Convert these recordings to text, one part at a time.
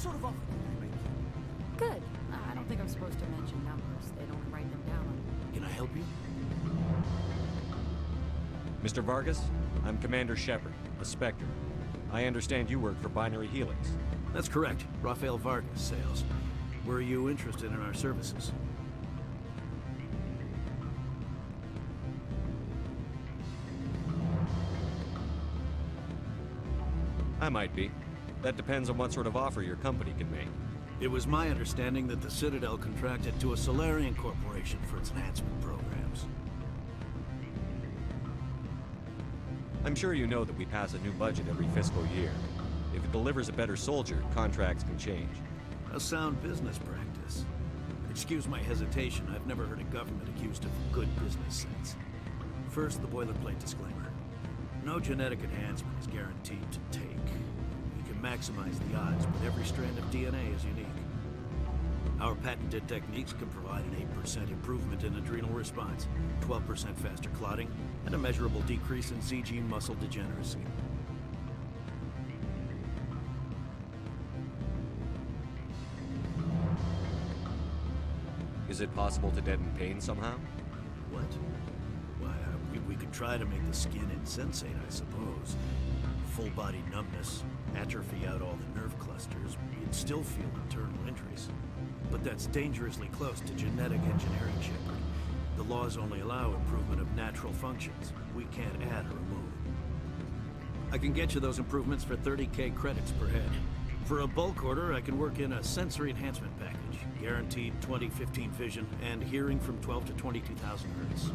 sort of offer did they make you? Good. I don't think I'm supposed to mention numbers. They don't write them down. Can I help you? Mr. Vargas, I'm Commander Shepard, a Spectre. I understand you work for Binary Helix. That's correct. Rafael Vargas, sales. Were you interested in our services? I might be. That depends on what sort of offer your company can make. It was my understanding that the Citadel contracted to a Solarian corporation for its enhancement programs. I'm sure you know that we pass a new budget every fiscal year. If it delivers a better soldier, contracts can change. A sound business practice. Excuse my hesitation, I've never heard a government accused of good business sense. First, the boilerplate disclaimer. No genetic enhancement is guaranteed to take. You can maximize the odds, but every strand of DNA is unique. Our patented techniques can provide an 8% improvement in adrenal response, 12% faster clotting, and a measurable decrease in Z-gene muscle degeneracy. Is it possible to deaden pain somehow? What? Why, we could try to make the skin insensate, I suppose. Full body numbness, atrophy out all the nerve clusters, you'd still feel internal injuries. But that's dangerously close to genetic engineering, Shepard. The laws only allow improvement of natural functions. We can't add or remove. I can get you those improvements for 30K credits per head. For a bulk order, I can work in a sensory enhancement package. Guaranteed 20/15 vision and hearing from 12 to 22,000 hertz.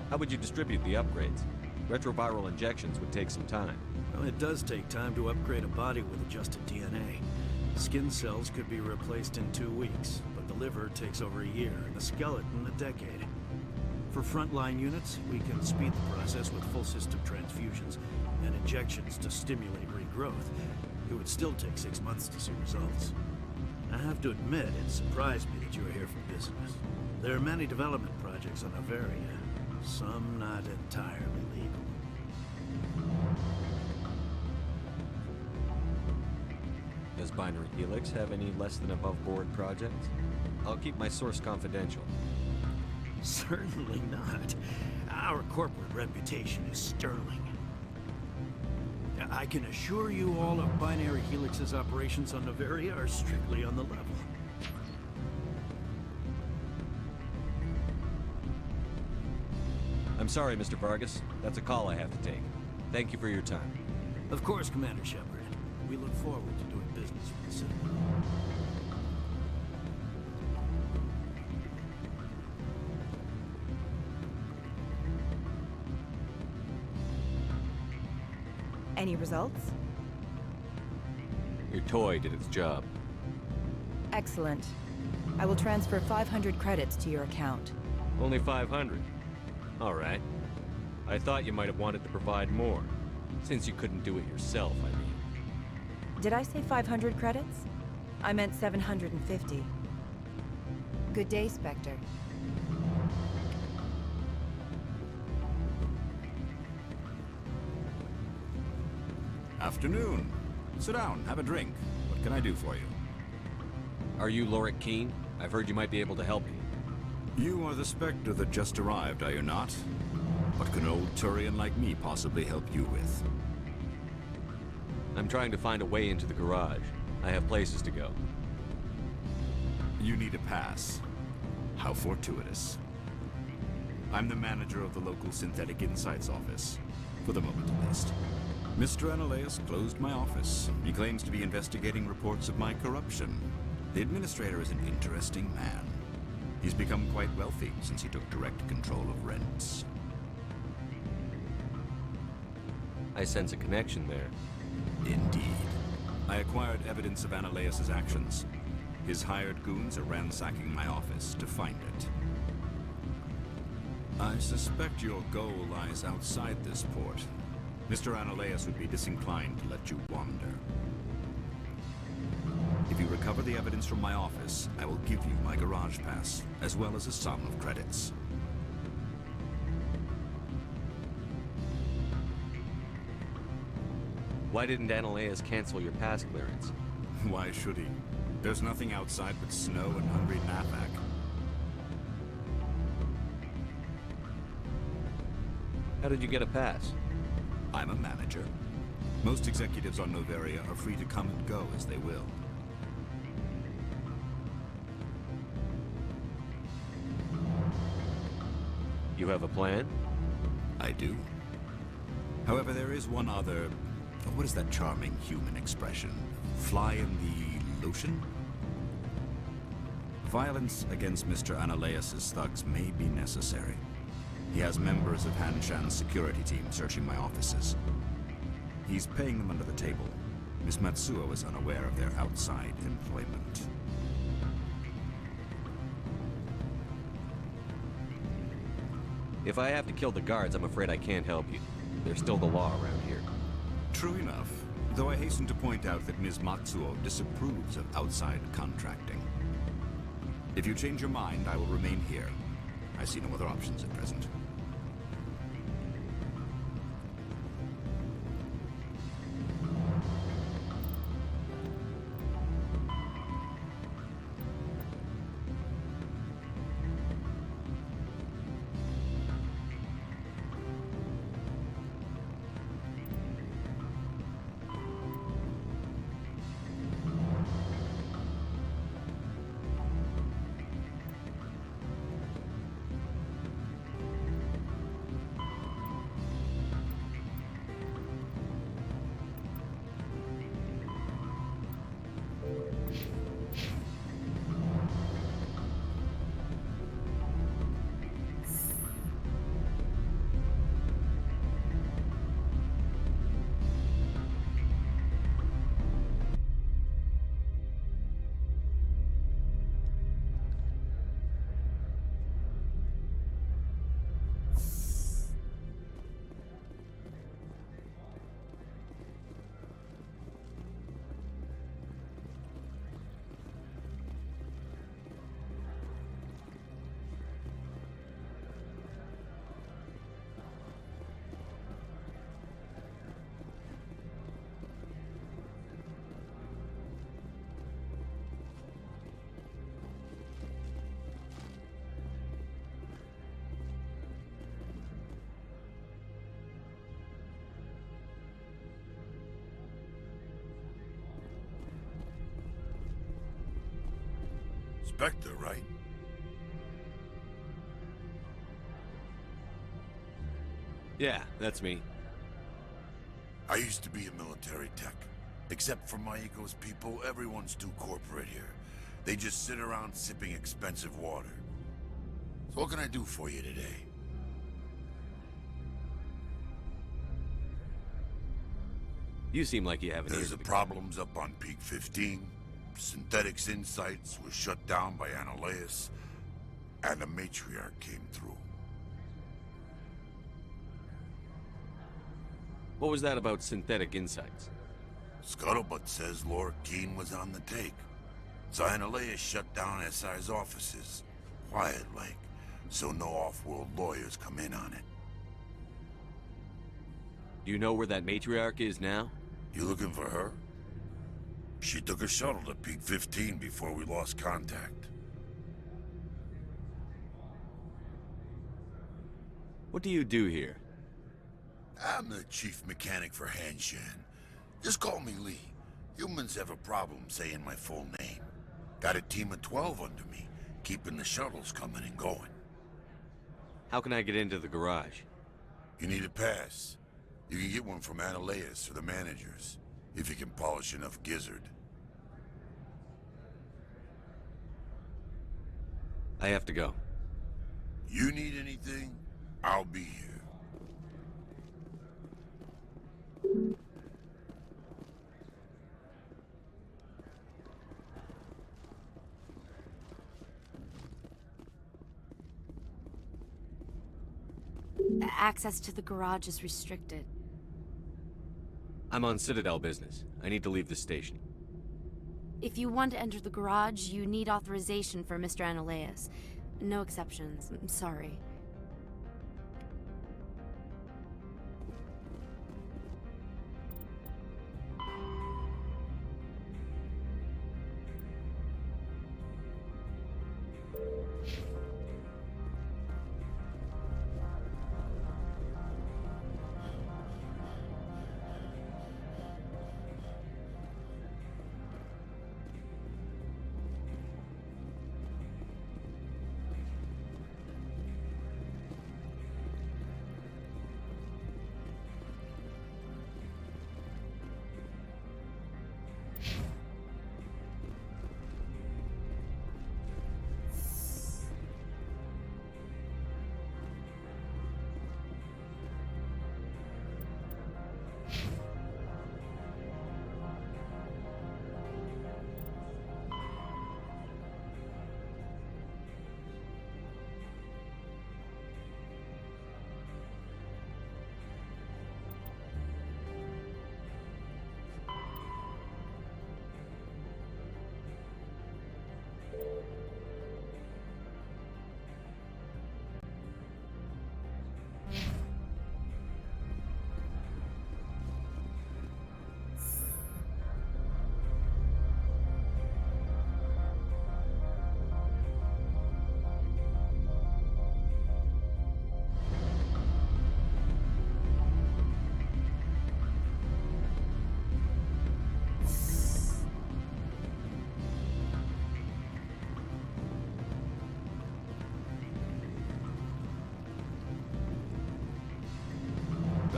How would you distribute the upgrades? Retroviral injections would take some time. Well, it does take time to upgrade a body with adjusted DNA. Skin cells could be replaced in 2 weeks, but the liver takes over a year, and the skeleton a decade. For frontline units, we can speed the process with full system transfusions and injections to stimulate regrowth. It would still take 6 months to see results. I have to admit, it surprised me that you were here for business. There are many development projects on Averia, some not entirely legal. Does Binary Helix have any less than above board projects? I'll keep my source confidential. Certainly not. Our corporate reputation is sterling. I can assure you all of Binary Helix's operations on Averia are strictly on the level. I'm sorry, Mr. Vargas. That's a call I have to take. Thank you for your time. Of course, Commander Shepard. We look forward to doing business with the Citadel. Any results? Your toy did its job. Excellent. I will transfer 500 credits to your account. Only 500. All right. I thought you might have wanted to provide more, since you couldn't do it yourself, I mean. Did I say 500 credits? I meant 750. Good day, Spectre. Afternoon. Sit down, have a drink. What can I do for you? Are you Lorik Keen? I've heard you might be able to help me. You are the Spectre that just arrived, are you not? What can old Turian like me possibly help you with? I'm trying to find a way into the garage. I have places to go. You need a pass. How fortuitous. I'm the manager of the local Synthetic Insights office. For the moment, at least. Mr. Analaeus closed my office. He claims to be investigating reports of my corruption. The administrator is an interesting man. He's become quite wealthy since he took direct control of rents. I sense a connection there. Indeed. I acquired evidence of Analaeus' actions. His hired goons are ransacking my office to find it. I suspect your goal lies outside this port. Mr. Analaeus would be disinclined to let you wander. If you recover the evidence from my office, I will give you my garage pass, as well as a sum of credits. Why didn't Analeus cancel your pass clearance? Why should he? There's nothing outside but snow and hungry Navak. How did you get a pass? I'm a manager. Most executives on Noveria are free to come and go as they will. You have a plan? I do. However, there is one other... What is that charming human expression? Fly in the lotion? Violence against Mr. Analeus' thugs may be necessary. He has members of Han Shan's security team searching my offices. He's paying them under the table. Miss Matsuo is unaware of their outside employment. If I have to kill the guards, I'm afraid I can't help you. There's still the law around here. True enough, though I hasten to point out that Ms. Matsuo disapproves of outside contracting. If you change your mind, I will remain here. I see no other options at present. Spectre, right? Yeah, that's me. I used to be a military tech. Except for my ego's people, everyone's too corporate here. They just sit around sipping expensive water. So what can I do for you today? You seem like you have an ear There's to the the problems up on Peak 15. Synthetics Insights was shut down by Analeus. And the matriarch came through. What was that about synthetic insights? Scuttlebutt says Laura Keene was on the take. So Analeus shut down SI's offices. Quiet like, so no off-world lawyers come in on it. Do you know where that matriarch is now? You looking for her? She took a shuttle to Peak 15 before we lost contact. What do you do here? I'm the chief mechanic for Han Shan. Just call me Lee. Humans have a problem saying my full name. Got a team of 12 under me, keeping the shuttles coming and going. How can I get into the garage? You need a pass. You can get one from Analeus or the managers, if you can polish enough gizzard. I have to go. You need anything, I'll be here. Access to the garage is restricted. I'm on Citadel business. I need to leave the station. If you want to enter the garage, you need authorization for Mr. Analeus. No exceptions. I'm sorry.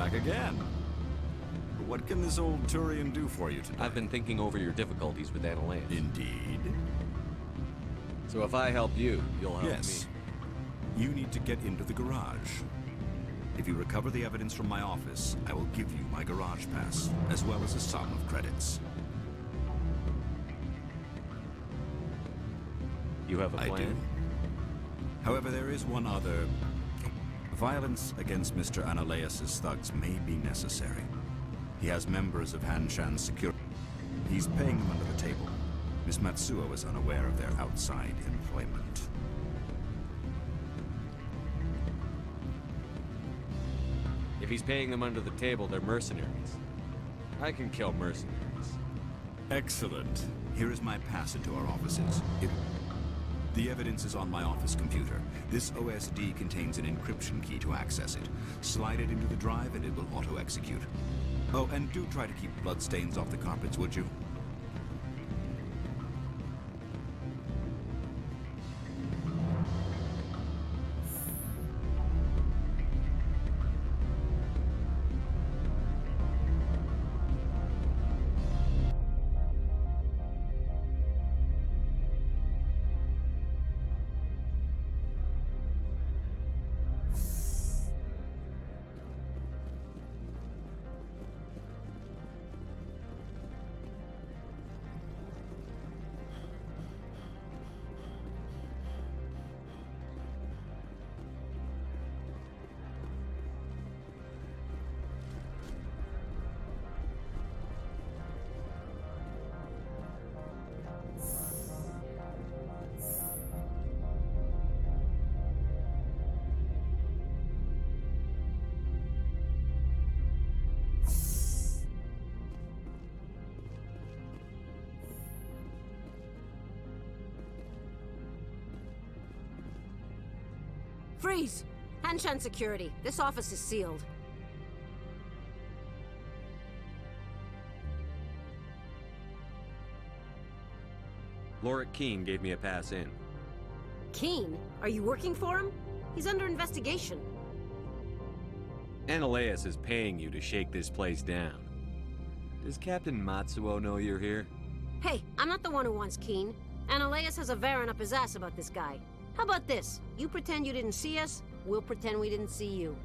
back again. What can this old Turian do for you tonight? I've been thinking over your difficulties with Annaleia. Indeed. So if I help you, you'll help Yes. me. You need to get into the garage. If you recover the evidence from my office, I will give you my garage pass, as well as a sum of credits. You have a plan? I do. However, there is one other. Violence against Mr. Analeus' thugs may be necessary. He has members of Hanshan's security. He's paying them under the table. Miss Matsuo is unaware of their outside employment. If he's paying them under the table, they're mercenaries. I can kill mercenaries. Excellent. Here is my pass into our offices. The evidence is on my office computer. This OSD contains an encryption key to access it. Slide it into the drive and it will auto-execute. Oh, and do try to keep bloodstains off the carpets, would you? Freeze! Hanshan security. This office is sealed. Lorik Keen gave me a pass in. Keen? Are you working for him? He's under investigation. Annaleus is paying you to shake this place down. Does Captain Matsuo know you're here? Hey, I'm not the one who wants Keen. Annaleus has a Varen up his ass about this guy. How about this? You pretend you didn't see us, we'll pretend we didn't see you.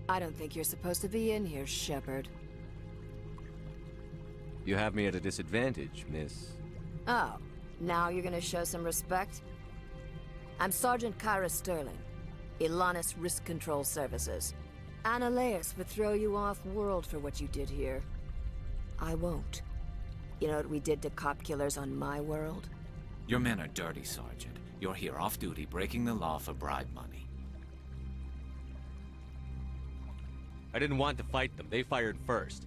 I don't think you're supposed to be in here, Shepard. You have me at a disadvantage, miss. Oh, now you're gonna show some respect? I'm Sergeant Kyra Sterling, Ilanis Risk Control Services. Annaleus would throw you off-world for what you did here. I won't. You know what we did to cop killers on my world? Your men are dirty, Sergeant. You're here off-duty, breaking the law for bribe money. I didn't want to fight them. They fired first.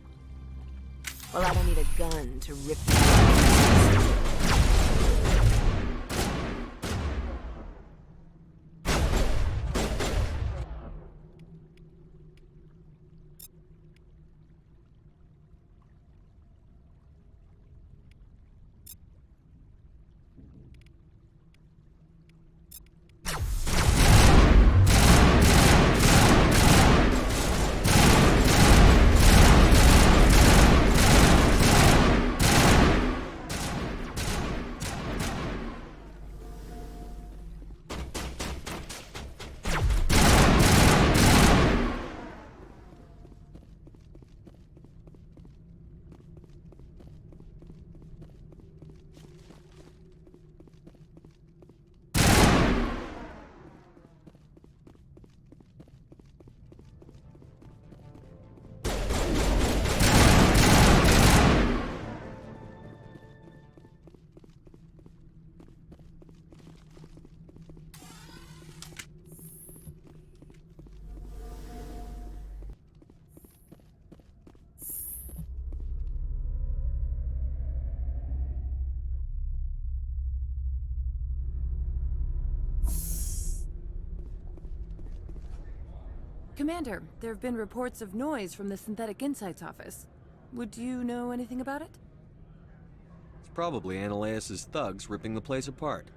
Well, I don't need a gun to rip you. Commander, there have been reports of noise from the Synthetic Insights office. Would you know anything about it? It's probably Annaleus' thugs ripping the place apart.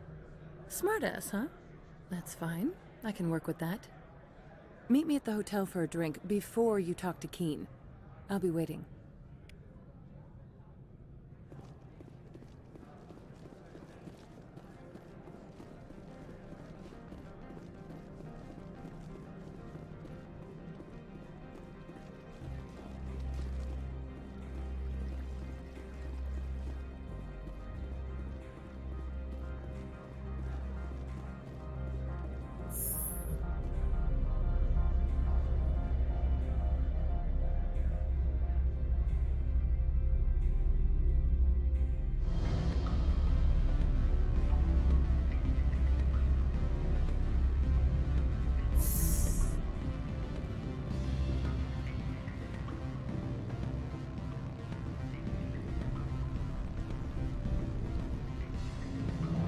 Smartass, huh? That's fine. I can work with that. Meet me at the hotel for a drink before you talk to Keen. I'll be waiting.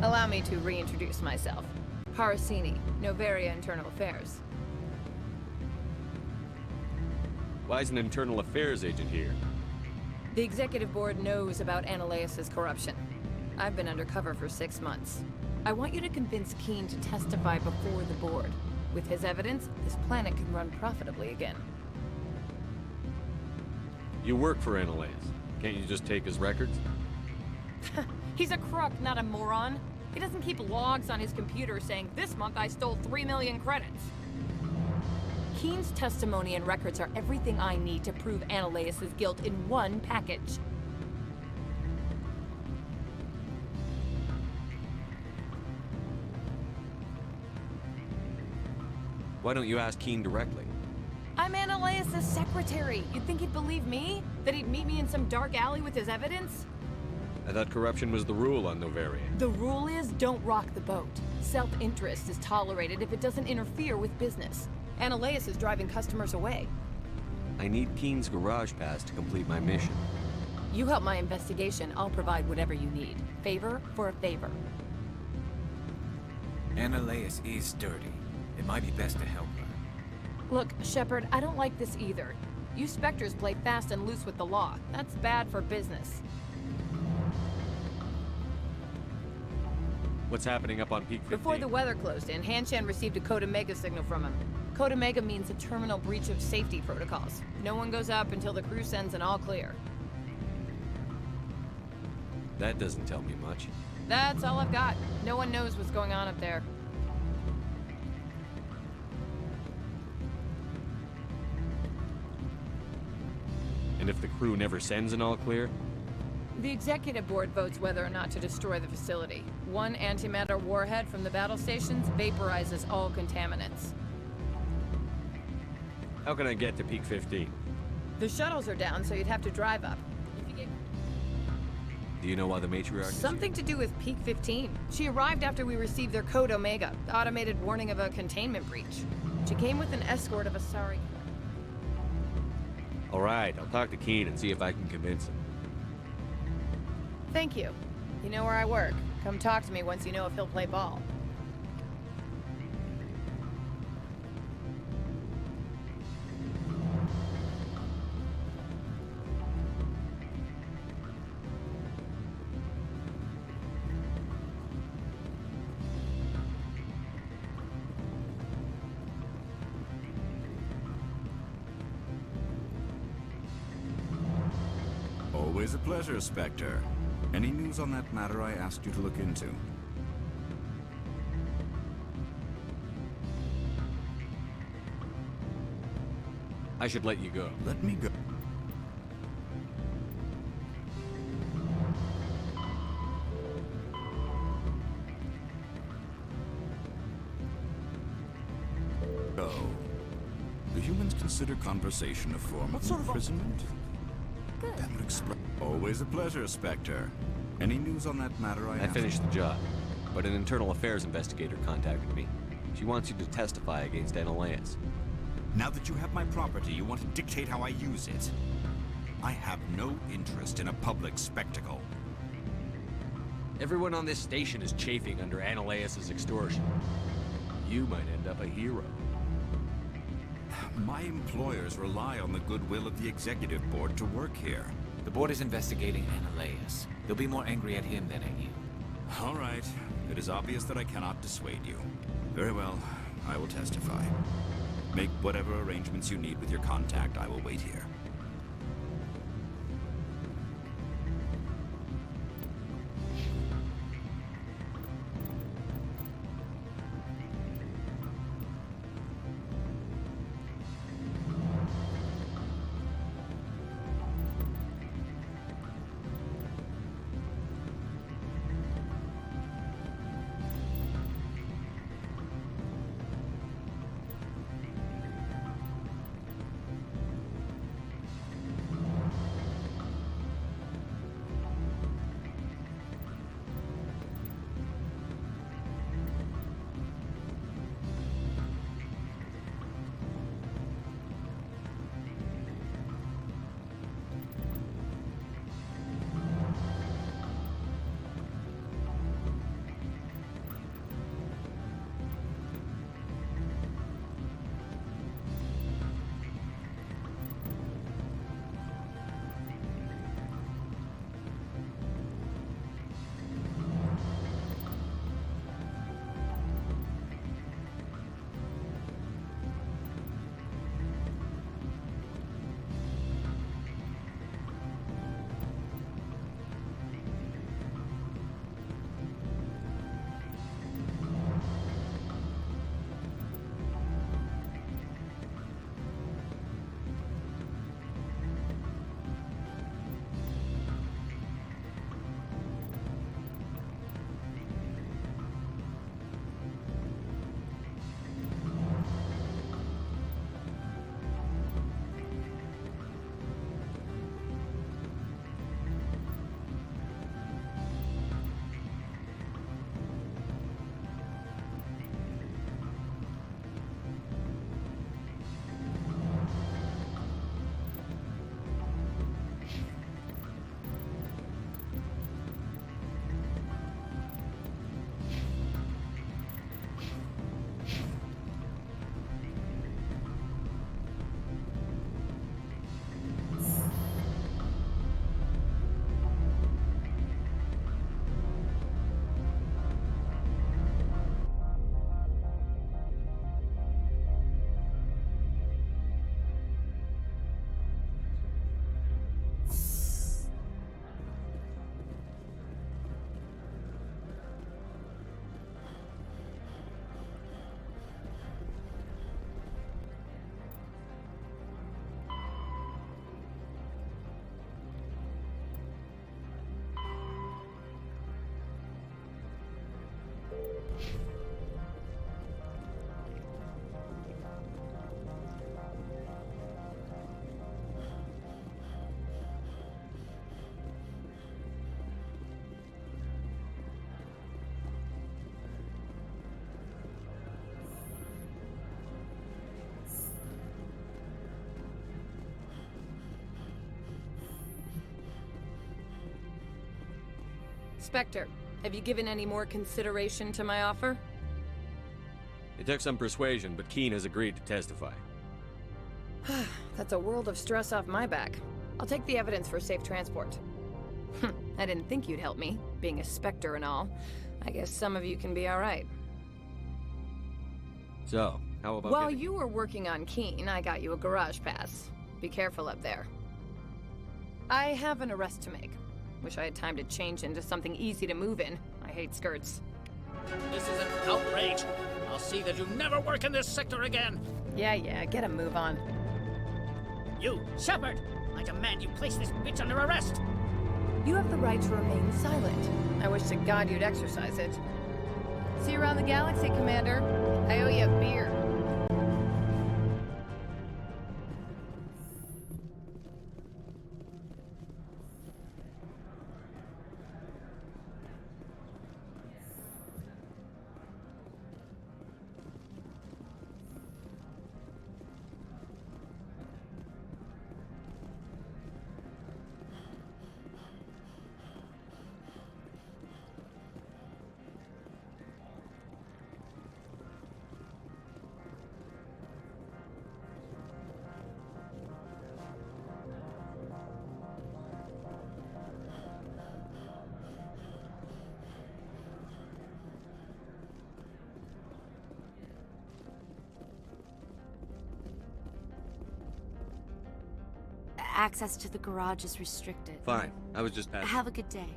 Allow me to reintroduce myself. Harasini, Novaria Internal Affairs. Why is an internal affairs agent here? The executive board knows about Annaleus' corruption. I've been undercover for 6 months. I want you to convince Keen to testify before the board. With his evidence, this planet can run profitably again. You work for Annaleus. Can't you just take his records? He's a crook, not a moron. He doesn't keep logs on his computer saying, "This month I stole 3 million credits." Keen's testimony and records are everything I need to prove Annaleus' guilt in one package. Why don't you ask Keen directly? I'm Annaleus' secretary. You'd think he'd believe me? That he'd meet me in some dark alley with his evidence? I thought corruption was the rule on Novaria. The rule is, don't rock the boat. Self-interest is tolerated if it doesn't interfere with business. Annaleus is driving customers away. I need Keen's garage pass to complete my mission. You help my investigation, I'll provide whatever you need. Favor for a favor. Annaleus is dirty. It might be best to help her. Look, Shepard, I don't like this either. You Spectres play fast and loose with the law. That's bad for business. What's happening up on Peak 15? Before the weather closed in, Hanshan received a Code Omega signal from him. Code Omega means a terminal breach of safety protocols. No one goes up until the crew sends an all clear. That doesn't tell me much. That's all I've got. No one knows what's going on up there. And if the crew never sends an all clear? The executive board votes whether or not to destroy the facility. One antimatter warhead from the battle stations vaporizes all contaminants. How can I get to Peak 15? The shuttles are down, so you'd have to drive up. If you get... Do you know why the matriarch is Something to do with Peak 15. She arrived after we received their Code Omega, the automated warning of a containment breach. She came with an escort of Asari. All right, I'll talk to Keen and see if I can convince him. Thank you. You know where I work. Come talk to me once you know if he'll play ball. Always a pleasure, Spectre. Any news on that matter I asked you to look into? I should let you go. Let me go. Oh. Do humans consider conversation a form of imprisonment? That would explain. Always a pleasure, Spectre. Any news on that matter I asked? finished the job, but an internal affairs investigator contacted me. She wants you to testify against Analaeus. Now that you have my property, you want to dictate how I use it. I have no interest in a public spectacle. Everyone on this station is chafing under Analaeus' extortion. You might end up a hero. My employers rely on the goodwill of the executive board to work here. The board is investigating Analaeus. They'll be more angry at him than at you. All right. It is obvious that I cannot dissuade you. Very well. I will testify. Make whatever arrangements you need with your contact. I will wait here. Spectre, have you given any more consideration to my offer? It took some persuasion, but Keen has agreed to testify. That's a world of stress off my back. I'll take the evidence for safe transport. I didn't think you'd help me, being a Spectre and all. I guess some of you can be alright. So, how about While you were working on Keen, I got you a garage pass. Be careful up there. I have an arrest to make. Wish I had time to change into something easy to move in. I hate skirts. This is an outrage. I'll see that you never work in this sector again. Yeah, get a move on. You, Shepard! I demand you place this bitch under arrest! You have the right to remain silent. I wish to God you'd exercise it. See you around the galaxy, Commander. I owe you a beer. Access to the garage is restricted. Fine. I was just passing. Have a good day.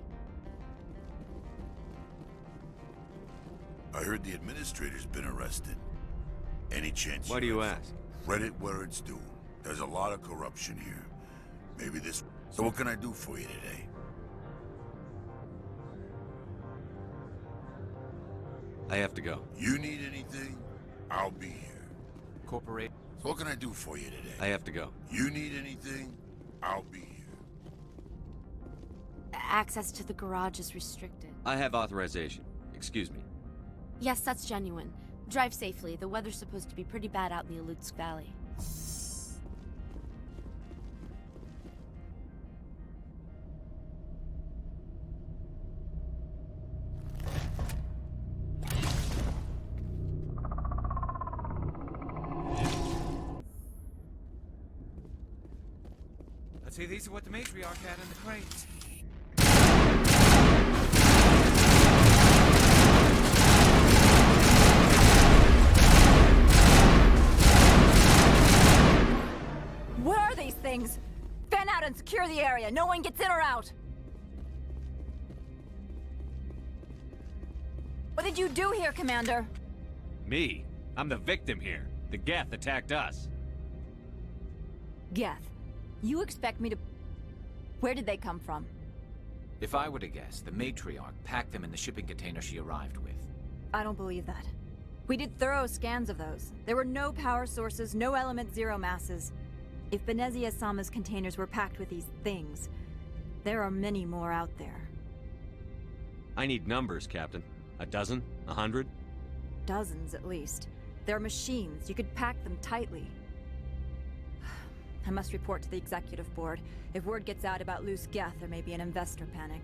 I heard the administrator's been arrested. Any chance? Why do you ask? Credit where it's due. There's a lot of corruption here. Maybe this... So what can I do for you today? I have to go. You need anything? I'll be here. Corporate. So what can I do for you today? I have to go. You need anything? I'll be here. Access to the garage is restricted. I have authorization. Excuse me. Yes, that's genuine. Drive safely. The weather's supposed to be pretty bad out in the Alutsk Valley. I'd say these are what the matriarch had in the crates. What are these things? Fan out and secure the area. No one gets in or out. What did you do here, Commander? Me? I'm the victim here. The Geth attacked us. Geth. You expect me to... Where did they come from? If I were to guess, the matriarch packed them in the shipping container she arrived with. I don't believe that. We did thorough scans of those. There were no power sources, no element zero masses. If Benezia Sama's containers were packed with these things, there are many more out there. I need numbers, Captain. A dozen? 100? Dozens, at least. They're machines. You could pack them tightly. I must report to the executive board. If word gets out about loose Geth, there may be an investor panic.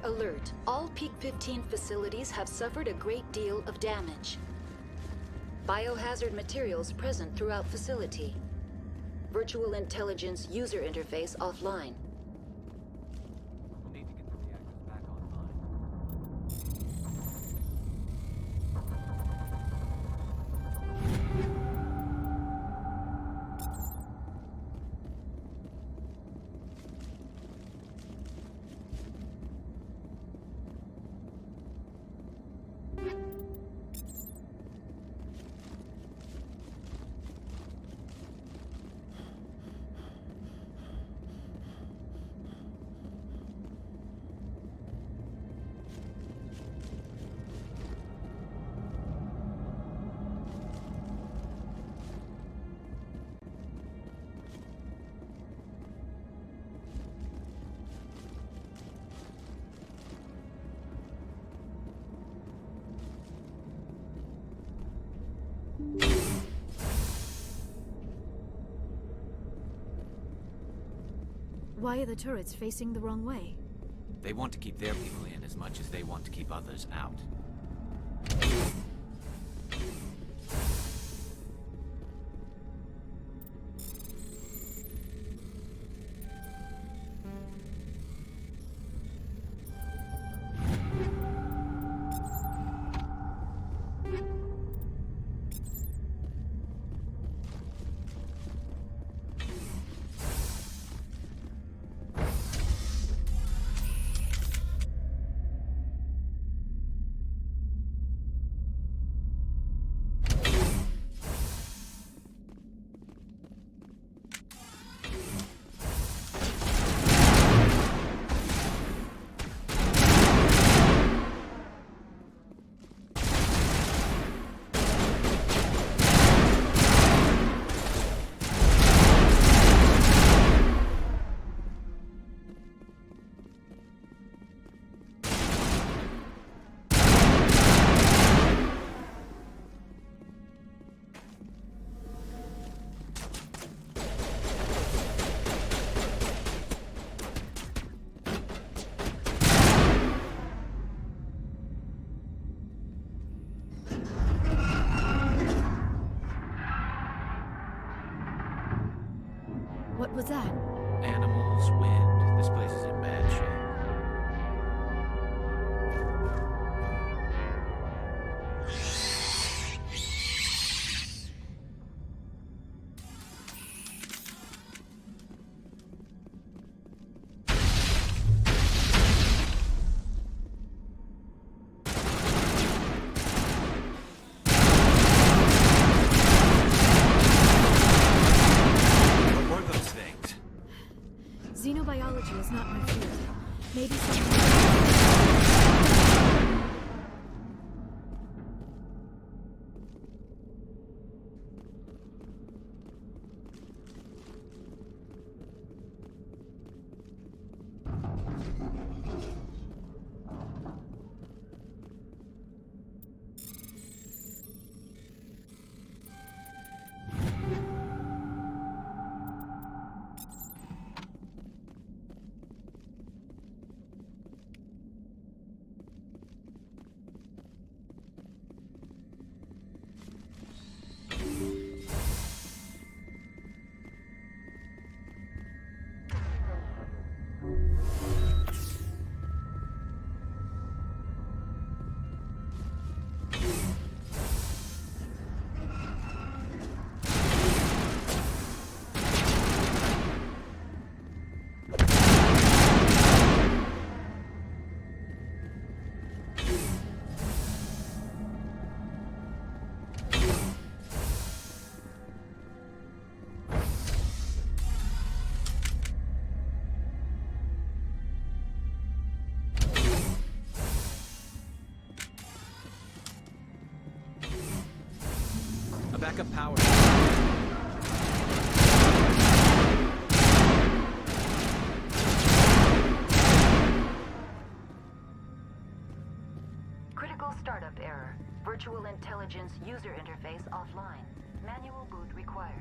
Major alert. All Peak 15 facilities have suffered a great deal of damage. Biohazard materials present throughout facility. Virtual intelligence user interface offline. We'll need to get the reactors back online. Why are the turrets facing the wrong way? They want to keep their people in as much as they want to keep others out. What was that? Animals, wind. This place is in bad shape. Xenobiology is not my field. Maybe something... Backup power. Critical startup error. Virtual intelligence user interface offline. Manual boot required.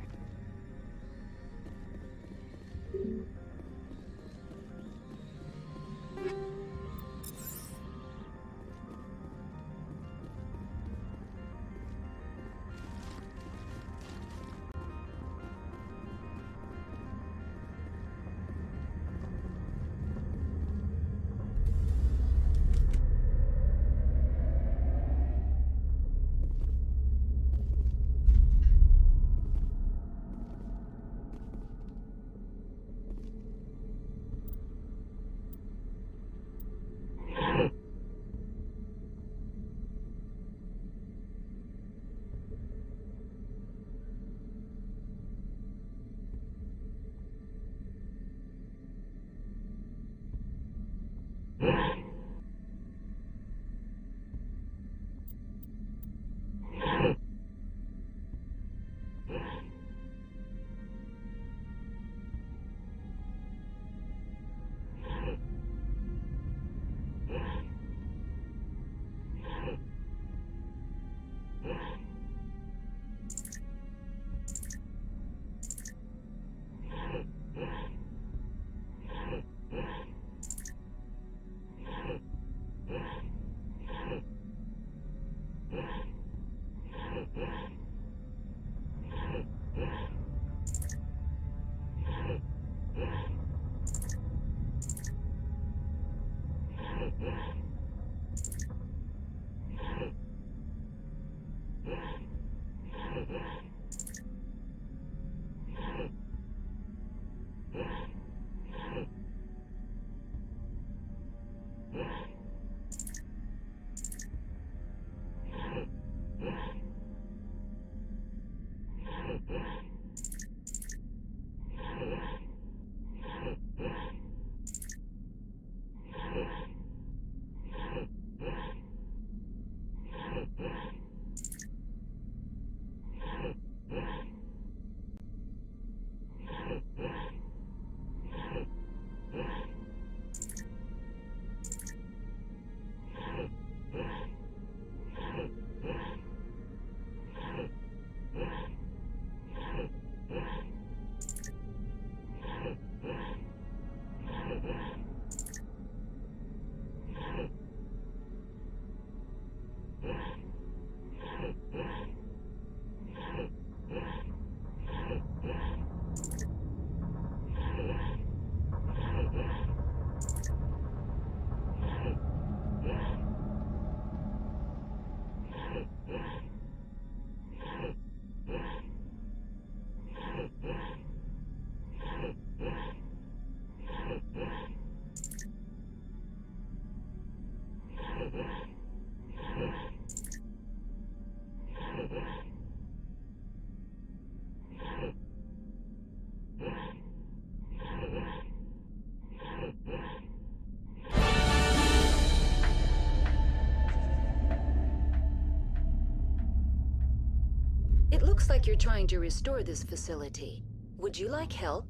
It looks like you're trying to restore this facility. Would you like help?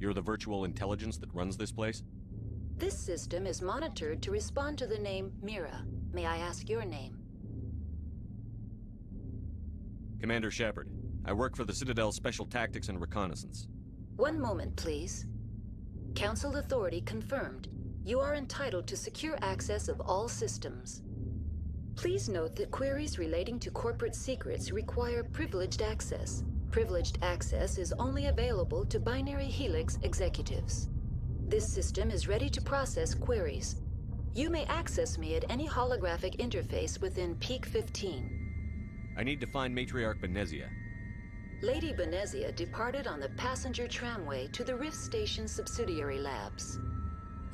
You're the virtual intelligence that runs this place? This system is monitored to respond to the name Mira. May I ask your name? Commander Shepard. I work for the Citadel's Special Tactics and Reconnaissance. One moment, please. Council authority confirmed. You are entitled to secure access of all systems. Please note that queries relating to corporate secrets require privileged access. Privileged access is only available to Binary Helix executives. This system is ready to process queries. You may access me at any holographic interface within Peak 15. I need to find Matriarch Benezia. Lady Benezia departed on the passenger tramway to the Rift Station subsidiary labs.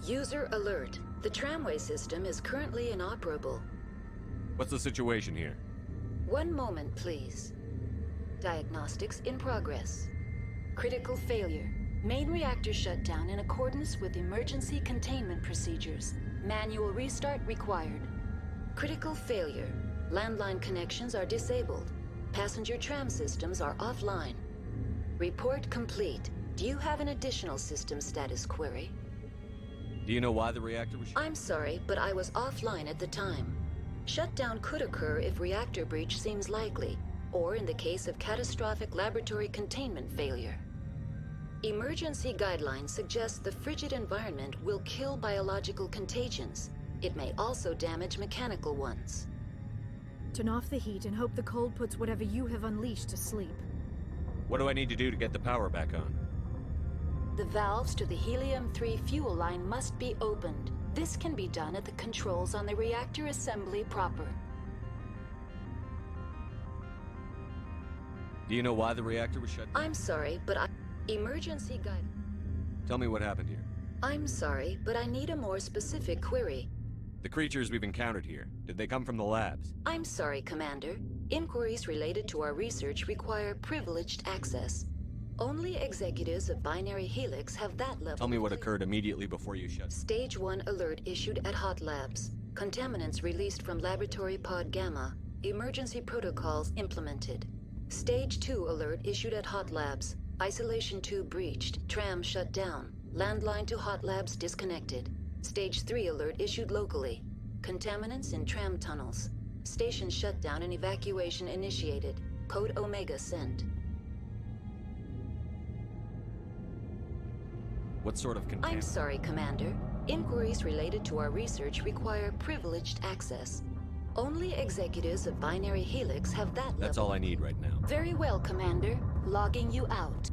User alert. The tramway system is currently inoperable. What's the situation here? One moment, please. Diagnostics in progress. Critical failure. Main reactor shut down in accordance with emergency containment procedures. Manual restart required. Critical failure. Landline connections are disabled. Passenger tram systems are offline. Report complete. Do you have an additional system status query? Do you know why the reactor was shut? I'm sorry, but I was offline at the time. Shutdown could occur if reactor breach seems likely, or in the case of catastrophic laboratory containment failure. Emergency guidelines suggest the frigid environment will kill biological contagions. It may also damage mechanical ones. Turn off the heat and hope the cold puts whatever you have unleashed to sleep. What do I need to do to get the power back on? The valves to the helium-3 fuel line must be opened. This can be done at the controls on the reactor assembly proper. Do you know why the reactor was shut down? I'm sorry, but Emergency guide. Tell me what happened here. I'm sorry, but I need a more specific query. The creatures we've encountered here, did they come from the labs? I'm sorry, Commander. Inquiries related to our research require privileged access. Only executives of Binary Helix have that level. Tell me what occurred immediately before you shut. Stage 1 alert issued at Hot Labs. Contaminants released from Laboratory Pod Gamma. Emergency protocols implemented. Stage 2 alert issued at Hot Labs. Isolation tube breached. Tram shut down. Landline to Hot Labs disconnected. Stage 3 alert issued locally. Contaminants in tram tunnels. Station shutdown and evacuation initiated. Code Omega sent. What sort of contaminant? I'm sorry, Commander. Inquiries related to our research require privileged access. Only executives of Binary Helix have that level. That's all I need right now. Very well, Commander. Logging you out.